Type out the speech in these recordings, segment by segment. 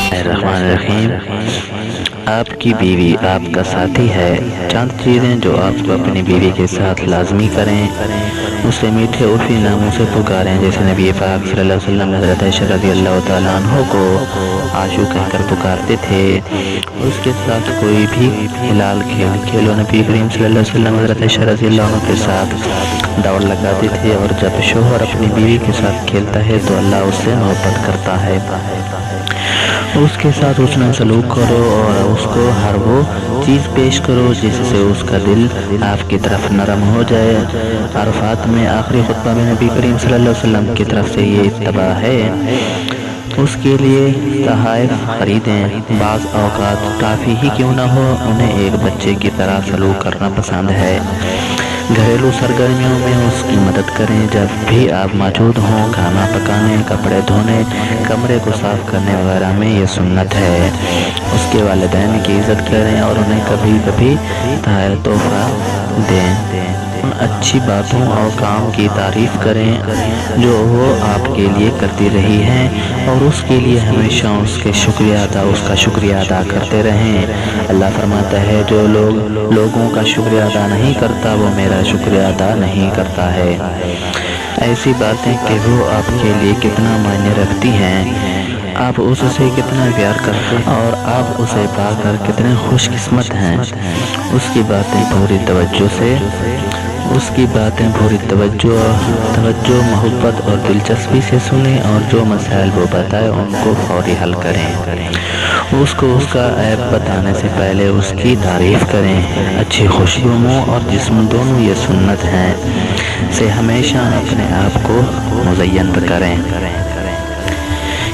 الرحمن الرحیم۔ آپ کی بیوی آپ کا ساتھی ہے۔ چند چیزیں جو آپ کو اپنی بیوی کے ساتھ لازمی کریں، اسے میٹھے عرفی ناموں سے پکاریں، جیسے نبی پاک صلی اللہ علیہ وسلم حضرت عائشہ رضی اللہ تعالیٰ عنہ کو عاشو کہہ کر پکارتے تھے۔ اس کے ساتھ کوئی بھی حلال کھیل کھیلو، نبی کریم صلی اللہ علیہ وسلم حضرت عائشہ رضی اللہ عنہ کے ساتھ دوڑ لگاتے تھے، اور جب شوہر اپنی بیوی کے ساتھ کھیلتا ہے تو اللہ اس سے محبت کرتا ہے۔ اس کے ساتھ حسن سلوک کرو اور اس کو ہر وہ چیز پیش کرو جس سے اس کا دل آپ کی طرف نرم ہو جائے۔ عرفات میں آخری خطبہ میں نبی کریم صلی اللہ علیہ وسلم کی طرف سے یہ اتباع ہے، اس کے لیے تحائف خریدیں۔ بعض اوقات کافی ہی کیوں نہ ہو، انہیں ایک بچے کی طرح سلوک کرنا پسند ہے۔ گھریلو سرگرمیوں میں اس کی مدد کریں، جب بھی آپ موجود ہوں، کھانا پکانے، کپڑے دھونے، کمرے کو صاف کرنے وغیرہ میں یہ سنت ہے۔ اس کے والدین کی عزت کریں اور انہیں کبھی کبھی تحفہ دیں۔ ان اچھی باتوں اور کام کی تعریف کریں جو وہ آپ کے لیے کرتی رہی ہیں، اور اس کے لیے ہمیشہ اس کا شکریہ ادا کرتے رہیں۔ اللہ فرماتا ہے، جو لوگ لوگوں کا شکریہ ادا نہیں کرتا وہ میرا شکریہ ادا نہیں کرتا ہے۔ ایسی باتیں کہ وہ آپ کے لیے کتنا معنی رکھتی ہیں، آپ اس سے کتنا پیار کرتے ہیں اور آپ اسے پا کر کتنے خوش قسمت ہیں۔ اس کی باتیں پوری توجہ، محبت اور دلچسپی سے سنیں، اور جو مسائل وہ بتائے ان کو فوری حل کریں۔ اس کو اس کا عیب بتانے سے پہلے اس کی تعریف کریں۔ اچھی خوشیوں اور جسم دونوں یہ سنت ہیں سے ہمیشہ اپنے آپ کو مزین کریں۔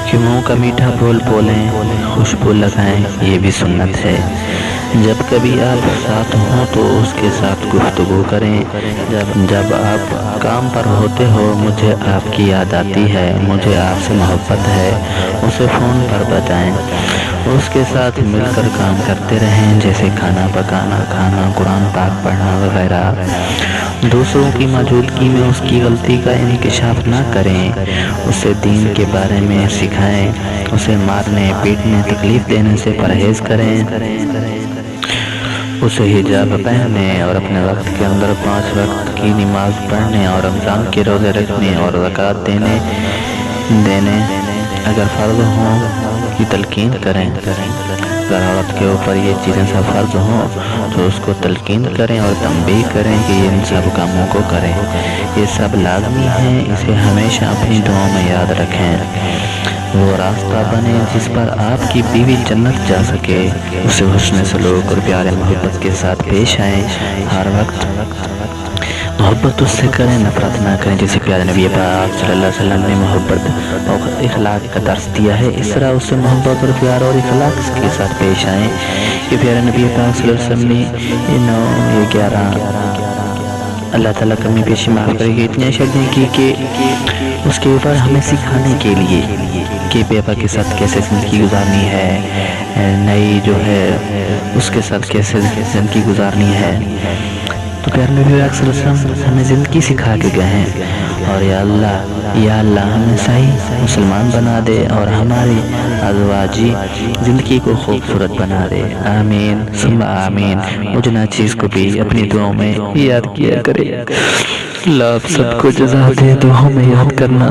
کہ منہ کا میٹھا بول بولیں، خوشبو لگائیں، یہ بھی سنت ہے۔ جب کبھی آپ ساتھ ہوں تو اس کے ساتھ گفتگو کریں۔ جب آپ کام پر ہوتے ہو، مجھے آپ کی یاد آتی ہے، مجھے آپ سے محبت ہے، اسے فون پر بتائیں۔ اس کے ساتھ مل کر کام کرتے رہیں، جیسے کھانا پکانا، کھانا، قرآن پاک پڑھنا وغیرہ۔ دوسروں کی موجودگی میں اس کی غلطی کا انکشاف نہ کریں، اسے دین کے بارے میں سکھائیں، اسے مارنے، پیٹنے، تکلیف دینے سے پرہیز کریں۔ اسے حجاب پہننے اور اپنے وقت کے اندر 5 وقت کی نماز پڑھنے اور رمضان کے روزے رکھنے اور زکوٰۃ دینے اگر فرض ہوں کی تلقین کریں۔ اگر عورت کے اوپر یہ چیزیں سب فرض ہوں تو اس کو تلقین کریں اور تنبیہ کریں کہ ان سب کاموں کو کریں، یہ سب لازمی ہیں، اسے ہمیشہ اپنی دعاؤں میں یاد رکھیں۔ وہ راستہ بنے جس پر آپ کی بیوی جنت جا سکے، اسے حسن سلوک اور پیار محبت کے ساتھ پیش آئیں۔ ہر وقت محبت اس سے کریں، نفرت نہ کریں، جسے پیارے نبی پاک صلی اللہ علیہ وسلم نے محبت اور اخلاق کا درس دیا ہے، اس طرح اس سے محبت اور پیار اور اخلاق کے ساتھ پیش آئیں۔ کہ پیارے نبی پاک صلی اللہ علیہ وسلم نے 11 اللہ تعالیٰ کمی پیشی معاف کرے گی اتنی شرطیں کی کہ اس کے اوپر ہمیں سکھانے کے لیے کہ بیوہ کے ساتھ کیسے زندگی گزارنی ہے، نئی جو ہے اس کے ساتھ کیسے زندگی گزارنی ہے۔ تو پیارے نبی پاک صلی اللہ علیہ وسلم ہمیں زندگی سکھا کے گئے ہیں، اور یا اللہ ہمیں صحیح مسلمان بنا دے اور ہماری ازواجی زندگی کو خوبصورت بنا دے۔ آمین ثم آمین۔ مجھے ناچیز کو بھی اپنی دعاؤں میں یاد کیا کرے۔ اللہ آپ سب کو جزا دے، دعاؤں میں یاد کرنا۔